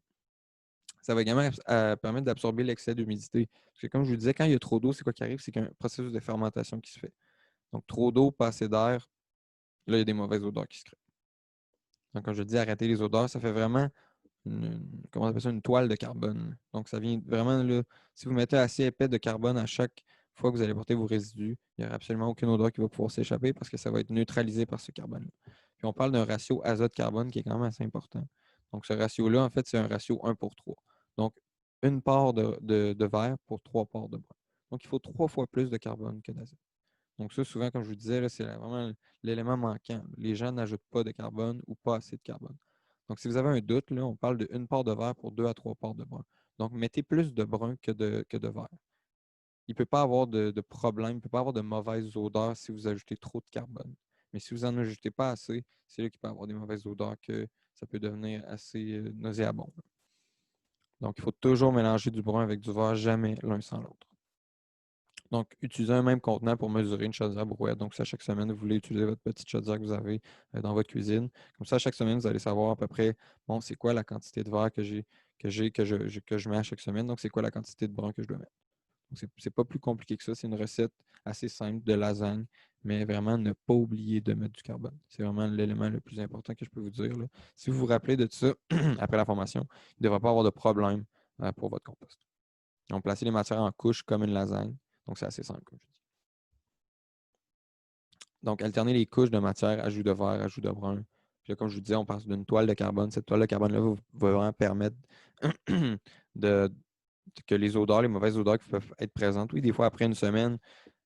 Ça va également permettre d'absorber l'excès d'humidité. Parce que comme je vous disais, quand il y a trop d'eau, c'est quoi qui arrive? C'est qu'il y a un processus de fermentation qui se fait. Donc, trop d'eau, pas assez d'air, là, il y a des mauvaises odeurs qui se créent. Donc, comme je dis, arrêter les odeurs, ça fait vraiment comment on appelle ça, une toile de carbone. Donc, ça vient vraiment, là, si vous mettez assez épais de carbone à chaque fois que vous allez porter vos résidus, il n'y aura absolument aucune odeur qui va pouvoir s'échapper parce que ça va être neutralisé par ce carbone-là. Puis, on parle d'un ratio azote-carbone qui est quand même assez important. Donc, ce ratio-là, en fait, c'est un ratio 1 pour 3. Donc, une part de verre pour 3 parts de brun. Donc, il faut 3 fois plus de carbone que d'azote. Donc ça, souvent, comme je vous disais, c'est vraiment l'élément manquant. Les gens n'ajoutent pas de carbone ou pas assez de carbone. Donc, si vous avez un doute, là, on parle de 1 part de verre pour 2 à 3 parts de brun. Donc, mettez plus de brun que de verre. Il ne peut pas avoir de problème, il ne peut pas avoir de mauvaises odeurs si vous ajoutez trop de carbone. Mais si vous n'en ajoutez pas assez, c'est là qu'il peut y avoir des mauvaises odeurs que ça peut devenir assez nauséabond. Donc, il faut toujours mélanger du brun avec du verre, jamais l'un sans l'autre. Donc, utilisez un même contenant pour mesurer une chaudière brouette. Donc, ça, chaque semaine, vous voulez utiliser votre petite chaudière que vous avez dans votre cuisine. Comme ça, chaque semaine, vous allez savoir à peu près, bon, c'est quoi la quantité de verre que je mets à chaque semaine. Donc, c'est quoi la quantité de brun que je dois mettre. Donc, c'est pas plus compliqué que ça. C'est une recette assez simple de lasagne, mais vraiment ne pas oublier de mettre du carbone. C'est vraiment l'élément le plus important que je peux vous dire, là. Si vous vous rappelez de ça après la formation, il ne devrait pas avoir de problème pour votre compost. Donc, placez les matières en couches comme une lasagne. Donc, c'est assez simple, comme je dis. Donc, alterner les couches de matière, ajout de verre, ajout de brun. Puis là, comme je vous disais, on passe d'une toile de carbone. Cette toile de carbone-là va vraiment permettre de, que les odeurs, les mauvaises odeurs qui peuvent être présentes, oui, des fois après une semaine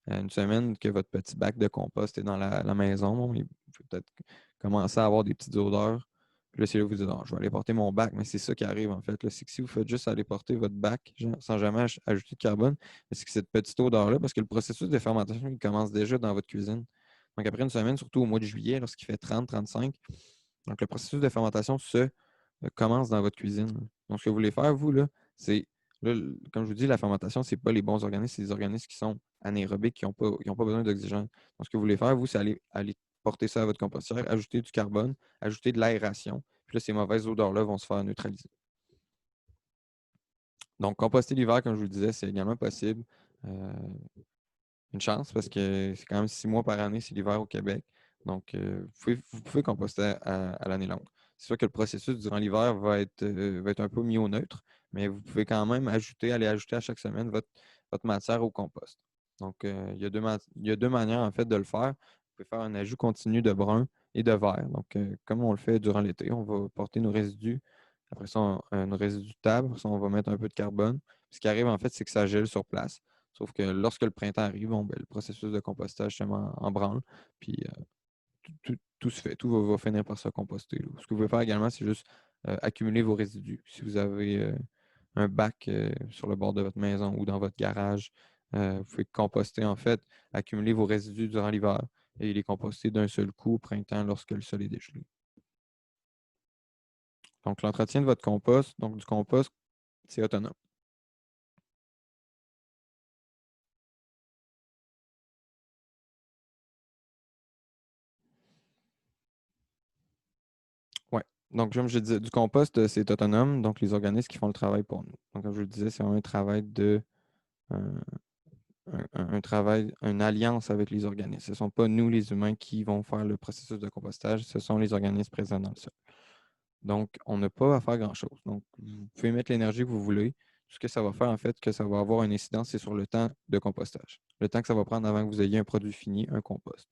que votre petit bac de compost est dans la maison, bon, il faut peut-être commencer à avoir des petites odeurs. Puis là, c'est là que vous dites, ah, je vais aller porter mon bac. Mais c'est ça qui arrive, en fait. C'est que si vous faites juste aller porter votre bac sans jamais ajouter de carbone, c'est que cette petite odeur-là, parce que le processus de fermentation, il commence déjà dans votre cuisine. Donc, après une semaine, surtout au mois de juillet, lorsqu'il fait 30-35, donc le processus de fermentation commence dans votre cuisine. Donc, ce que vous voulez faire, vous, là, c'est, là, comme je vous dis, la fermentation, ce n'est pas les bons organismes, c'est des organismes qui sont anaérobiques, qui n'ont pas besoin d'oxygène. Donc, ce que vous voulez faire, vous, c'est aller porter ça à votre compostière, ajouter du carbone, ajouter de l'aération. Puis là, ces mauvaises odeurs-là vont se faire neutraliser. Donc, composter l'hiver, comme je vous le disais, c'est également possible. Une chance parce que c'est quand même 6 mois par année, c'est l'hiver au Québec. Donc, vous pouvez composter à l'année longue. C'est sûr que le processus durant l'hiver va être un peu mis au neutre, mais vous pouvez quand même aller ajouter à chaque semaine votre matière au compost. Donc, il y a deux manières en fait de le faire. pouvez faire un ajout continu de brun et de vert. Donc, comme on le fait durant l'été, on va porter nos résidus. Après ça, nos résidus de table. Après ça, on va mettre un peu de carbone. Ce qui arrive, en fait, c'est que ça gèle sur place. Sauf que lorsque le printemps arrive, bon, ben, le processus de compostage se met en branle. Puis, tout se fait. Tout va finir par se composter, là. Ce que vous pouvez faire également, c'est juste accumuler vos résidus. Si vous avez un bac sur le bord de votre maison ou dans votre garage, vous pouvez composter, en fait, accumuler vos résidus durant l'hiver et les composter d'un seul coup au printemps lorsque le sol est dégelé. Donc, l'entretien de votre compost, donc du compost, c'est autonome. Ouais. Donc, comme je disais, du compost, c'est autonome. Donc, les organismes qui font le travail pour nous. Donc, comme je le disais, c'est vraiment un travail un, un travail, une alliance avec les organismes. Ce ne sont pas nous, les humains, qui vont faire le processus de compostage. Ce sont les organismes présents dans le sol. Donc, on n'a pas à faire grand-chose. Donc, vous pouvez mettre l'énergie que vous voulez. Tout ce que ça va faire, en fait, que ça va avoir une incidence, c'est sur le temps de compostage. Le temps que ça va prendre avant que vous ayez un produit fini, un compost.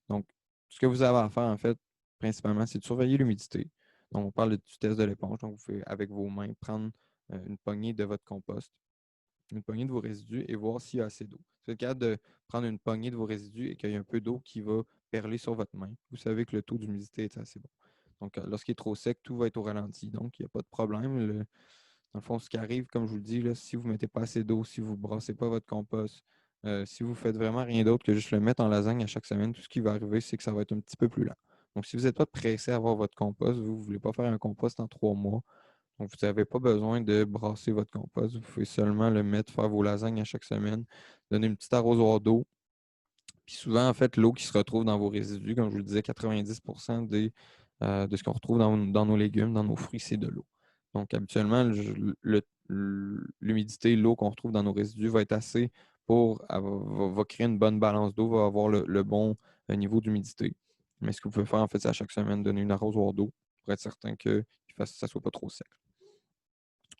Donc, ce que vous avez à faire, en fait, principalement, c'est de surveiller l'humidité. Donc, on parle du test de l'éponge. Donc, vous pouvez, avec vos mains, prendre une poignée de votre compost, une poignée de vos résidus et voir s'il y a assez d'eau. Si vous êtes capable de prendre une poignée de vos résidus et qu'il y a un peu d'eau qui va perler sur votre main, vous savez que le taux d'humidité est assez bon. Donc, lorsqu'il est trop sec, tout va être au ralenti. Donc, il n'y a pas de problème. Dans le fond, ce qui arrive, comme je vous le dis, là, si vous ne mettez pas assez d'eau, si vous ne brassez pas votre compost, si vous ne faites vraiment rien d'autre que juste le mettre en lasagne à chaque semaine, tout ce qui va arriver, c'est que ça va être un petit peu plus lent. Donc, si vous n'êtes pas pressé à avoir votre compost, vous ne voulez pas faire un compost en 3 mois, donc vous n'avez pas besoin de brasser votre compost. Vous pouvez seulement le mettre, faire vos lasagnes à chaque semaine, donner une petite arrosoir d'eau. Puis souvent, en fait, l'eau qui se retrouve dans vos résidus, comme je vous le disais, 90% de ce qu'on retrouve dans nos légumes, dans nos fruits, c'est de l'eau. Donc, habituellement, l'humidité, l'eau qu'on retrouve dans nos résidus va être assez va créer une bonne balance d'eau, va avoir le bon niveau d'humidité. Mais ce que vous pouvez faire, en fait, c'est à chaque semaine donner une arrosoir d'eau pour être certain que ça ne soit pas trop sec.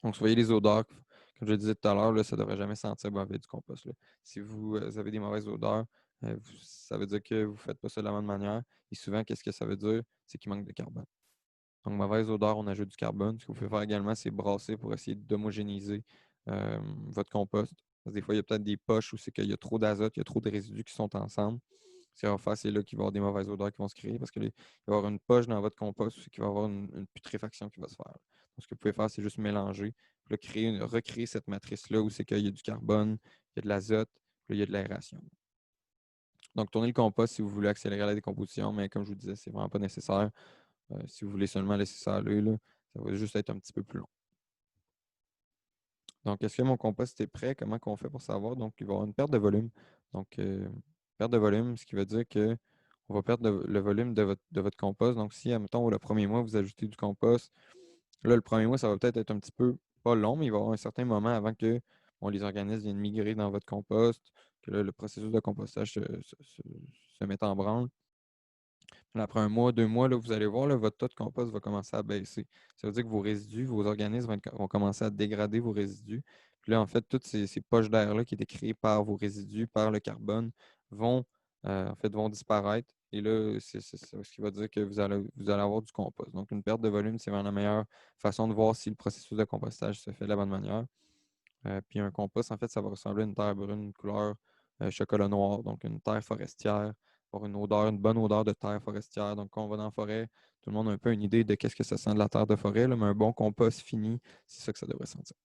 Donc, surveillez les odeurs. Comme je le disais tout à l'heure, là, ça ne devrait jamais sentir mauvais du compost, là. Si vous avez des mauvaises odeurs, ça veut dire que vous ne faites pas ça de la bonne manière. Et souvent, qu'est-ce que ça veut dire? C'est qu'il manque de carbone. Donc, mauvaise odeur, on ajoute du carbone. Ce que vous pouvez faire également, c'est brasser pour essayer d'homogénéiser votre compost. Parce que des fois, il y a peut-être des poches où c'est qu'il y a trop d'azote, il y a trop de résidus qui sont ensemble. Ce qu'il va faire, c'est là qu'il va y avoir des mauvaises odeurs qui vont se créer parce qu'il va y avoir une poche dans votre compost, c'est qu'il va y avoir une putréfaction qui va se faire. Donc, ce que vous pouvez faire, c'est juste mélanger, puis là, recréer cette matrice-là où c'est qu'il y a du carbone, il y a de l'azote, puis là, il y a de l'aération. Donc, tournez le compost si vous voulez accélérer la décomposition, mais comme je vous disais, c'est vraiment pas nécessaire. Si vous voulez seulement laisser ça aller, là, ça va juste être un petit peu plus long. Donc, est-ce que mon compost est prêt? Comment on fait pour savoir? Donc, il va y avoir une perte de volume. Donc, perte de volume, ce qui veut dire que on va perdre le volume de votre compost. Donc, si, admettons, le premier mois, vous ajoutez du compost, là, le premier mois, ça va peut-être être un petit peu pas long, mais il va y avoir un certain moment avant que les organismes viennent migrer dans votre compost, que là, le processus de compostage se mette en branle. Après 1 mois, 2 mois, là, vous allez voir, là, votre taux de compost va commencer à baisser. Ça veut dire que vos résidus, vos organismes vont commencer à dégrader vos résidus. Puis là, en fait, toutes ces poches d'air-là qui étaient créées par vos résidus, par le carbone, vont, vont disparaître. Et là, c'est ce qui va dire que vous allez avoir du compost. Donc, une perte de volume, c'est vraiment la meilleure façon de voir si le processus de compostage se fait de la bonne manière. Puis un compost, en fait, ça va ressembler à une terre brune, une couleur chocolat noir, donc une terre forestière, avoir une odeur, une bonne odeur de terre forestière. Donc, quand on va dans la forêt, tout le monde a un peu une idée de qu'est-ce que ça sent de la terre de forêt, là, mais un bon compost fini, c'est ça que ça devrait sentir.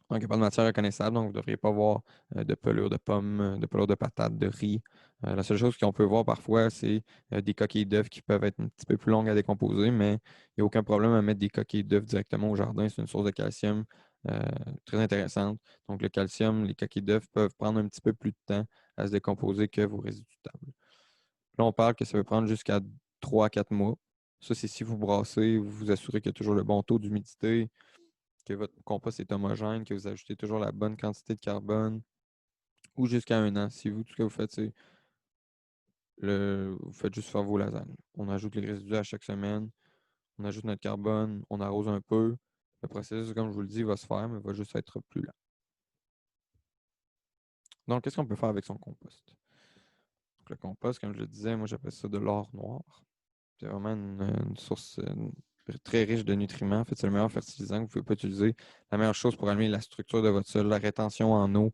Donc, il n'y a pas de matière reconnaissable, donc vous ne devriez pas voir de pelure de pommes, de pelure de patates, de riz. La seule chose qu'on peut voir parfois, c'est des coquilles d'œufs qui peuvent être un petit peu plus longues à décomposer, mais il n'y a aucun problème à mettre des coquilles d'œufs directement au jardin. C'est une source de calcium euh, très intéressante. Donc, le calcium, les coquilles d'œufs peuvent prendre un petit peu plus de temps à se décomposer que vos résidus de table. Là, on parle que ça peut prendre jusqu'à 3 à 4 mois. Ça, c'est si vous brassez, vous vous assurez qu'il y a toujours le bon taux d'humidité, que votre compost est homogène, que vous ajoutez toujours la bonne quantité de carbone, ou jusqu'à 1 an. Si vous, tout ce que vous faites, c'est vous faites juste faire vos lasagnes. On ajoute les résidus à chaque semaine, on ajoute notre carbone, on arrose un peu. Le processus, comme je vous le dis, va se faire, mais va juste être plus lent. Donc, qu'est-ce qu'on peut faire avec son compost? Donc, le compost, comme je le disais, moi, j'appelle ça de l'or noir. C'est vraiment une source très riche de nutriments. En fait, c'est le meilleur fertilisant que vous pouvez pas utiliser. La meilleure chose pour améliorer la structure de votre sol, la rétention en eau.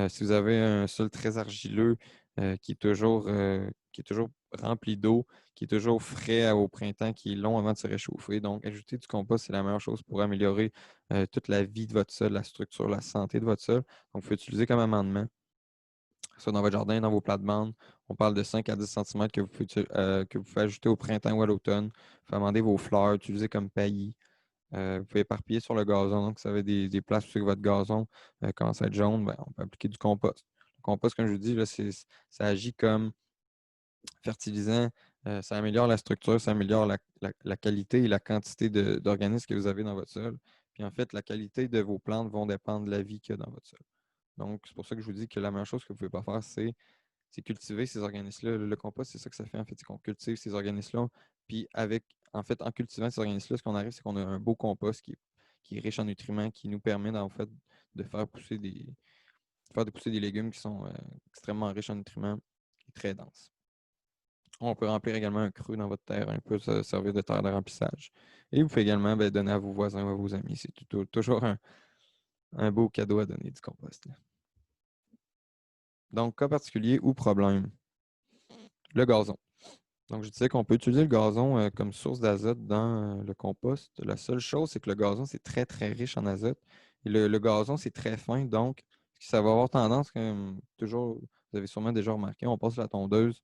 Si vous avez un sol très argileux qui est toujours rempli d'eau, qui est toujours frais au printemps, qui est long avant de se réchauffer. Donc, ajouter du compost, c'est la meilleure chose pour améliorer toute la vie de votre sol, la structure, la santé de votre sol. Donc, vous pouvez utiliser comme amendement soit dans votre jardin, dans vos plates-bandes. On parle de 5 à 10 cm que vous pouvez ajouter au printemps ou à l'automne. Vous pouvez amender vos fleurs, utiliser comme paillis. Vous pouvez éparpiller sur le gazon. Donc, si vous avez des places où votre gazon commence à être jaune, ben, on peut appliquer du compost. Le compost, comme je vous dis, là, ça agit comme fertilisant. Ça améliore la structure, ça améliore la qualité et la quantité d'organismes que vous avez dans votre sol. Puis en fait, la qualité de vos plantes vont dépendre de la vie qu'il y a dans votre sol. Donc, c'est pour ça que je vous dis que la meilleure chose que vous ne pouvez pas faire, c'est cultiver ces organismes-là. Le compost, c'est ça que ça fait, en fait, c'est qu'on cultive ces organismes-là. Puis en cultivant ces organismes-là, ce qu'on arrive, c'est qu'on a un beau compost qui est riche en nutriments, qui nous permet, en fait, de faire pousser des légumes qui sont extrêmement riches en nutriments et très denses. On peut remplir également un creux dans votre terre, un peu servir de terre de remplissage. Et vous pouvez également donner à vos voisins ou à vos amis. C'est toujours un beau cadeau à donner du compost, là. Donc, cas particulier ou problème, le gazon. Donc, je disais qu'on peut utiliser le gazon comme source d'azote dans le compost. La seule chose, c'est que le gazon, c'est très, très riche en azote. Et le gazon, c'est très fin. Donc, ça va avoir tendance, comme toujours, vous avez sûrement déjà remarqué, on passe la tondeuse.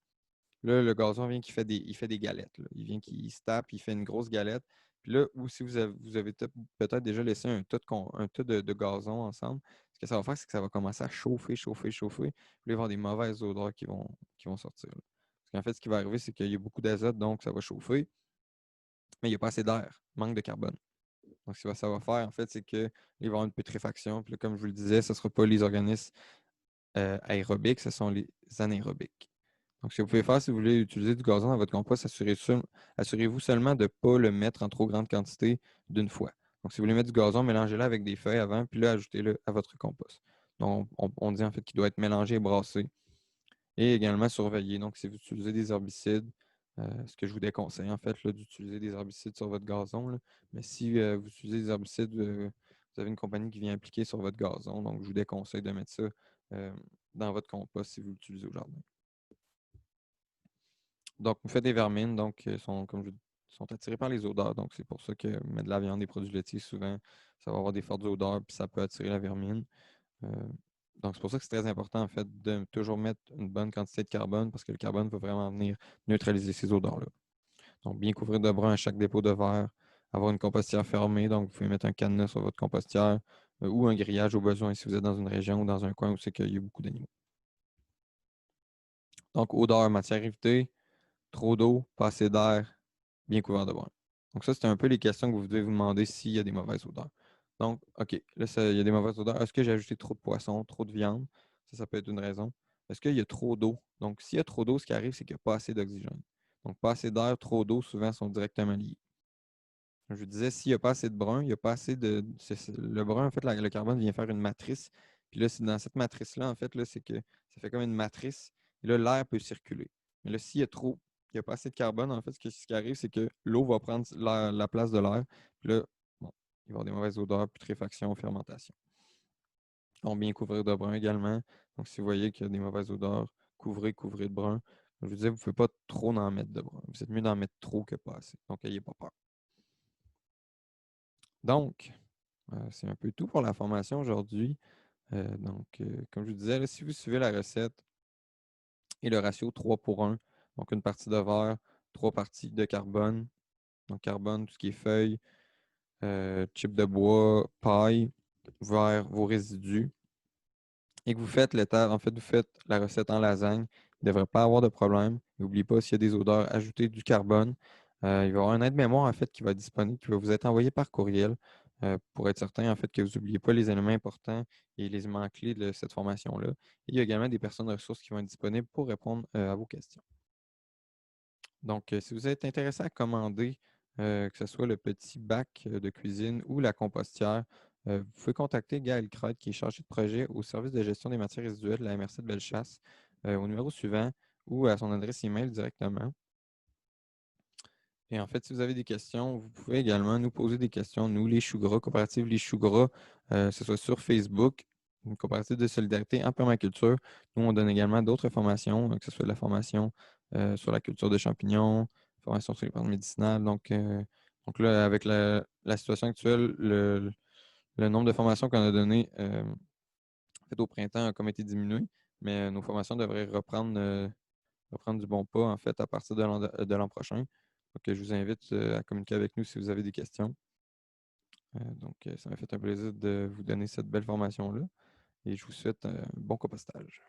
Là, le gazon vient il fait des galettes, là. Il vient qu'il se tape, il fait une grosse galette. Puis là, ou si vous avez peut-être déjà laissé un tas de gazon ensemble, ce que ça va faire, c'est que ça va commencer à chauffer, chauffer, chauffer. Puis là, il va y avoir des mauvaises odeurs qui vont sortir, là. Parce qu'en fait, ce qui va arriver, c'est qu'il y a beaucoup d'azote, donc ça va chauffer, mais il n'y a pas assez d'air, manque de carbone. Donc, ce que ça va faire, en fait, c'est qu'il va y avoir une putréfaction. Puis là, comme je vous le disais, ce ne sera pas les organismes aérobiques, ce sont les anaérobiques. Donc, ce que vous pouvez faire si vous voulez utiliser du gazon dans votre compost, assurez-vous seulement de ne pas le mettre en trop grande quantité d'une fois. Donc, si vous voulez mettre du gazon, mélangez-le avec des feuilles avant, puis là, ajoutez-le à votre compost. Donc, on dit en fait qu'il doit être mélangé et brassé et également surveillé. Donc, si vous utilisez des herbicides, ce que je vous déconseille en fait, d'utiliser des herbicides sur votre gazon, là. Mais si vous utilisez des herbicides, vous avez une compagnie qui vient appliquer sur votre gazon, donc je vous déconseille de mettre ça euh, dans votre compost si vous l'utilisez au jardin. Donc, vous faites des vermines, donc sont attirés par les odeurs. Donc, c'est pour ça que mettre de la viande, des produits laitiers, souvent, ça va avoir des fortes odeurs, puis ça peut attirer la vermine. Euh, donc, c'est pour ça que c'est très important, en fait, de toujours mettre une bonne quantité de carbone, parce que le carbone va vraiment venir neutraliser ces odeurs-là. Donc, bien couvrir de brun à chaque dépôt de verre, avoir une compostière fermée, donc vous pouvez mettre un cadenas sur votre compostière ou un grillage au besoin si vous êtes dans une région ou dans un coin où c'est qu'il y a beaucoup d'animaux. Donc, odeur, matière évitée, trop d'eau, pas assez d'air, bien couvert de brun. Donc, ça, c'est un peu les questions que vous devez vous demander s'il y a des mauvaises odeurs. Donc, OK, là, il y a des mauvaises odeurs. Est-ce que j'ai ajouté trop de poisson, trop de viande? Ça peut être une raison. Est-ce qu'il y a trop d'eau? Donc, s'il y a trop d'eau, ce qui arrive, c'est qu'il n'y a pas assez d'oxygène. Donc, pas assez d'air, trop d'eau, souvent sont directement liés. Comme je vous disais, s'il n'y a pas assez de brun, il n'y a pas assez de. Le brun, en fait, le carbone vient faire une matrice. Puis là, c'est dans cette matrice-là, en fait, là, c'est que ça fait comme une matrice. Et là, l'air peut circuler. Mais là, s'il y a trop, il n'y a pas assez de carbone, en fait, ce qui arrive, c'est que l'eau va prendre la place de l'air. Puis là, bon, il va y avoir des mauvaises odeurs, putréfaction, fermentation. Donc, bien couvrir de brun également. Donc, si vous voyez qu'il y a des mauvaises odeurs, couvrez de brun. Comme je vous disais, vous ne pouvez pas trop en mettre de brun. Vous êtes mieux d'en mettre trop que pas assez. Donc, n'ayez pas peur. Donc, c'est un peu tout pour la formation aujourd'hui. Comme je vous disais, là, si vous suivez la recette et le ratio 3 pour 1, donc une partie de verre, 3 parties de carbone, donc carbone, tout ce qui est feuilles, chips de bois, paille, vers vos résidus, et que vous faites l'étape, en fait, vous faites la recette en lasagne, il ne devrait pas avoir de problème. N'oubliez pas, s'il y a des odeurs, ajoutez du carbone. Il va y avoir un aide-mémoire, en fait, qui va être disponible, qui va vous être envoyé par courriel pour être certain, en fait, que vous n'oubliez pas les éléments importants et les éléments clés de cette formation-là. Et il y a également des personnes ressources qui vont être disponibles pour répondre à vos questions. Donc, si vous êtes intéressé à commander, que ce soit le petit bac de cuisine ou la compostière, vous pouvez contacter Gaël Crête, qui est chargé de projet au service de gestion des matières résiduelles de la MRC de Bellechasse, au numéro suivant, ou à son adresse email directement. Et en fait, si vous avez des questions, vous pouvez également nous poser des questions, nous, les Choux-Gras, coopérative Les Choux-Gras, que ce soit sur Facebook, une coopérative de solidarité en permaculture. Nous, on donne également d'autres formations, que ce soit de la formation sur la culture de champignons, formation sur les plantes médicinales. Donc là, avec la situation actuelle, le nombre de formations qu'on a données en fait, au printemps a comme été diminué, mais nos formations devraient reprendre du bon pas, en fait, à partir de l'an prochain. Donc, je vous invite à communiquer avec nous si vous avez des questions. Ça m'a fait un plaisir de vous donner cette belle formation-là et je vous souhaite un bon compostage.